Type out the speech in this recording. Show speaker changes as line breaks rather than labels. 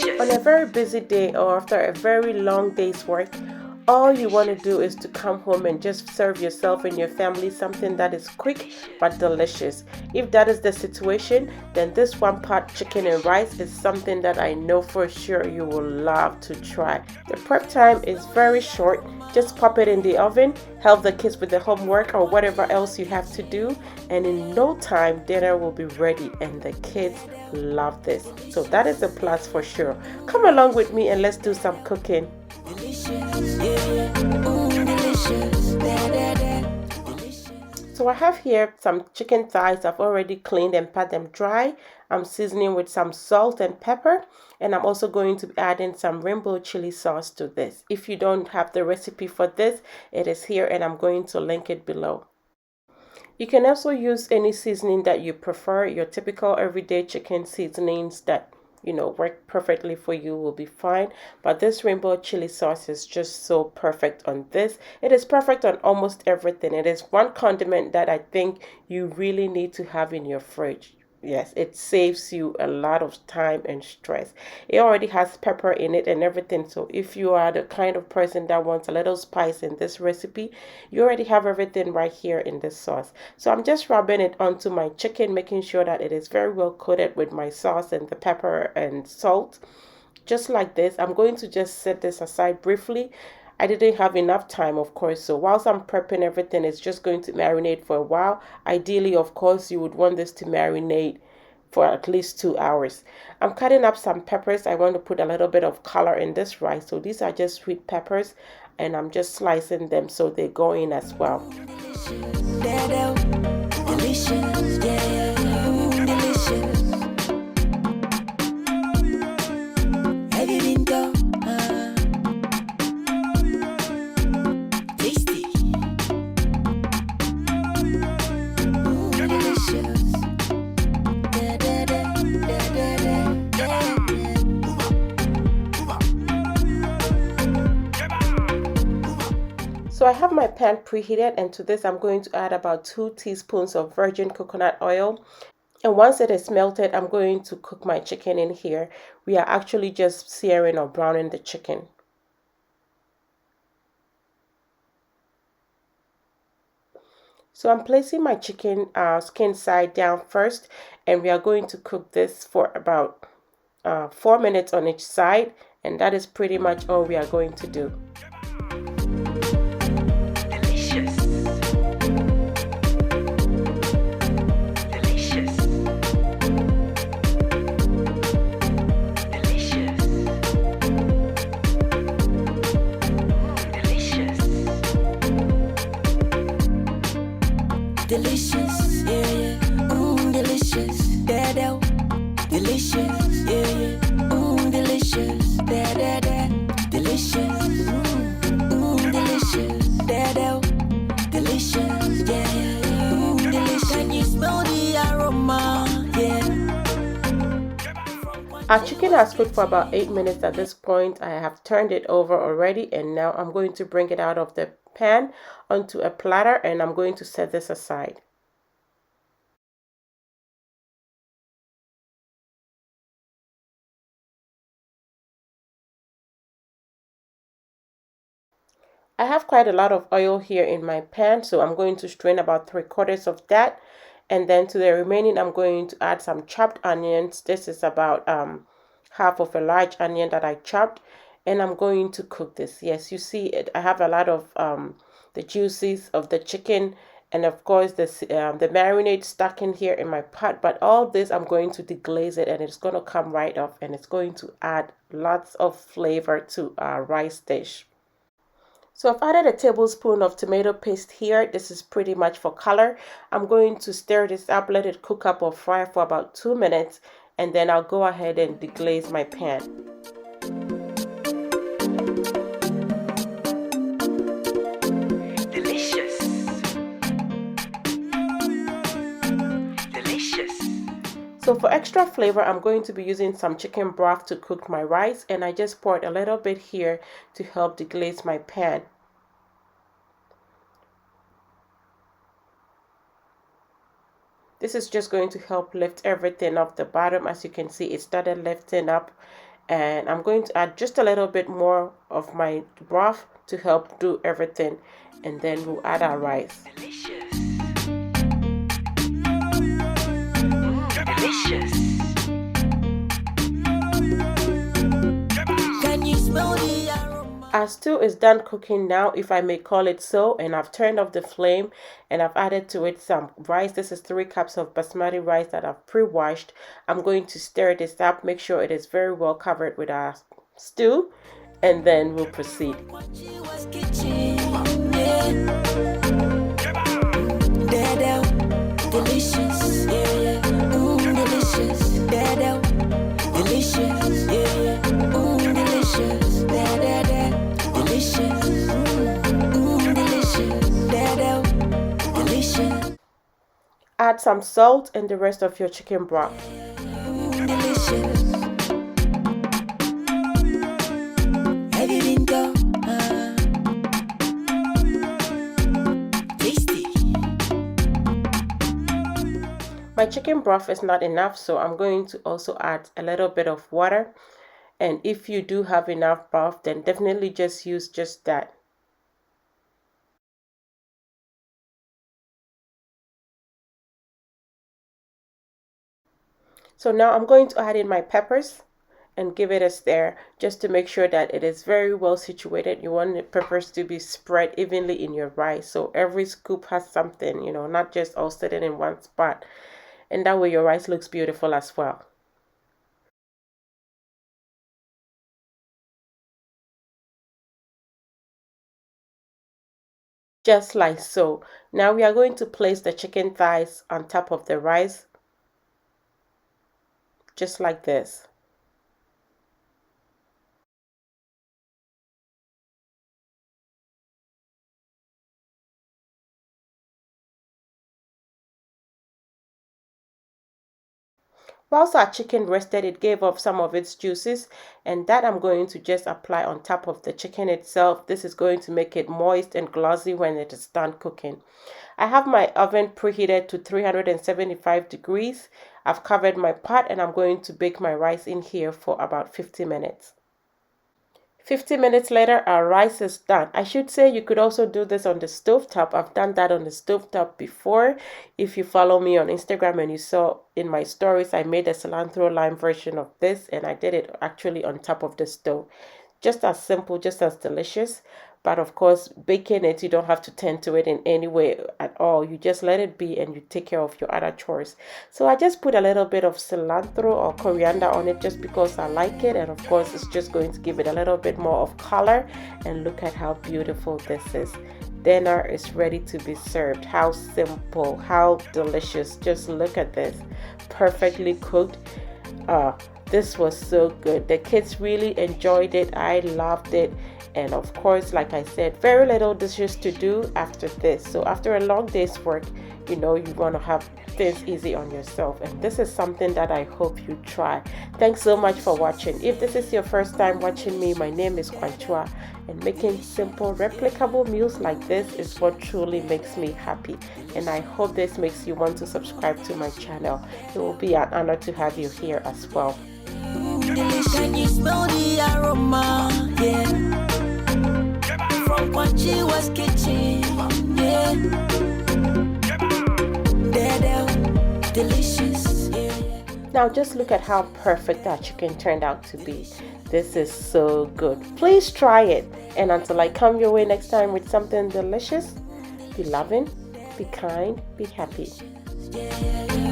On a very busy day or after a very long day's work, all you want to do is to come home and just serve yourself and your family something that is quick but delicious. If that is the situation, then this one-pot chicken and rice is something that I know for sure you will love to try. The prep time is very short. Just pop it in the oven, help the kids with the homework or whatever else you have to do, and in no time dinner will be ready and the kids love this. So that is a plus for sure. Come along with me and let's do some cooking. So I have here some chicken thighs. I've already cleaned and pat them dry. I'm seasoning with some salt and pepper, and I'm also going to be adding some rainbow chili sauce to this. If you don't have the recipe for this, it is here and I'm going to link it below. You can also use any seasoning that you prefer. Your typical everyday chicken seasonings that work perfectly for you will be fine, but this rainbow chili sauce is just so perfect on this. It is perfect on almost everything. It is one condiment that I think you really need to have in your fridge. Yes, it saves you a lot of time and stress. It already has pepper in it and everything, so if you are the kind of person that wants a little spice in this recipe, you already have everything right here in this sauce. So I'm just rubbing it onto my chicken, making sure that it is very well coated with my sauce and the pepper and salt. Just like this, I'm going to just set this aside briefly. I didn't have enough time, of course, so whilst I'm prepping everything, it's just going to marinate for a while. Ideally, of course, you would want this to marinate for at least 2 hours. I'm cutting up some peppers. I want to put a little bit of color in this rice, so these are just sweet peppers, and I'm just slicing them so they go in as well. So I have my pan preheated, and to this I'm going to add about 2 teaspoons of virgin coconut oil. And once it is melted, I'm going to cook my chicken in here. We are actually just searing or browning the chicken. So I'm placing my chicken skin side down first, and we are going to cook this for about 4 minutes on each side, and that is pretty much all we are going to do.
Delicious, yeah, yeah, delicious, da-da, delicious, yeah, yeah, delicious, da-da-da, delicious, delicious, da-da, delicious, yeah, yeah, delicious. Can you smell the aroma, yeah?
Our chicken has cooked for about 8 minutes at this point. I have turned it over already, and now I'm going to bring it out of the pan onto a platter, and I'm going to set this aside. I have quite a lot of oil here in my pan, so I'm going to strain about 3/4 of that, and then to the remaining I'm going to add some chopped onions. This is about half of a large onion that I chopped, and I'm going to cook this. Yes, you see it. I have a lot of the juices of the chicken, and of course the marinade stuck in here in my pot, but all this I'm going to deglaze it, and it's going to come right off, and it's going to add lots of flavor to our rice dish. So I've added a tablespoon of tomato paste here. This is pretty much for color. I'm going to stir this up, let it cook up or fry for about 2 minutes, and then I'll go ahead and deglaze my pan. So for extra flavor, I'm going to be using some chicken broth to cook my rice, and I just poured a little bit here to help deglaze my pan. This is just going to help lift everything off the bottom. As you can see, it started lifting up, and I'm going to add just a little bit more of my broth to help do everything, and then we'll add our rice.
Delicious. Delicious. Can you smell the aroma?
Our stew is done cooking now, if I may call it so, and I've turned off the flame and I've added to it some rice. This is 3 cups of basmati rice that I've pre-washed. I'm going to stir this up, make sure it is very well covered with our stew, and then we'll proceed.
Kwankyewaa's kitchen. Yeah. Delicious. Yeah, yeah. Delicious. Delicious. Yeah, yeah. Delicious. Delicious. Delicious. Delicious.
Add some salt and the rest of your chicken broth.
Delicious. Have you been go? Tasty.
My chicken broth is not enough, so I'm going to also add a little bit of water. And if you do have enough broth, then definitely just use just that. So now I'm going to add in my peppers and give it a stir just to make sure that it is very well situated. You want the peppers to be spread evenly in your rice, so every scoop has something, you know, not just all sitting in one spot. And that way your rice looks beautiful as well. Just like so. Now we are going to place the chicken thighs on top of the rice, just like this. Whilst our chicken rested, it gave off some of its juices, and that I'm going to just apply on top of the chicken itself. This is going to make it moist and glossy when it is done cooking. I have my oven preheated to 375 degrees. I've covered my pot and I'm going to bake my rice in here for about 50 minutes. 50 minutes later, our rice is done. I should say you could also do this on the stovetop. I've done that on the stovetop before. If you follow me on Instagram and you saw in my stories, I made a cilantro lime version of this, and I did it actually on top of the stove. Just as simple, just as delicious. But of course, baking it, you don't have to tend to it in any way at all. You just let it be and you take care of your other chores. So I just put a little bit of cilantro or coriander on it just because I like it. And of course, it's just going to give it a little bit more of color. And look at how beautiful this is. Dinner is ready to be served. How simple, how delicious. Just look at this. Perfectly cooked. This was so good. The kids really enjoyed it. I loved it. And of course, like I said, very little dishes to do after this. So after a long day's work, you know, you want to have things easy on yourself. And this is something that I hope you try. Thanks so much for watching. If this is your first time watching me, my name is Kwankyewaa. And making simple, replicable meals like this is what truly makes me happy. And I hope this makes you want to subscribe to my channel. It will be an honor to have you here as well.
Can you smell the aroma? Yeah. From Kwankyewaa's kitchen. Yeah. Delicious. Yeah.
Now just look at how perfect that chicken turned out to be. This is so good. Please try it. And until I come your way next time with something delicious, be loving, be kind, be happy.
Yeah.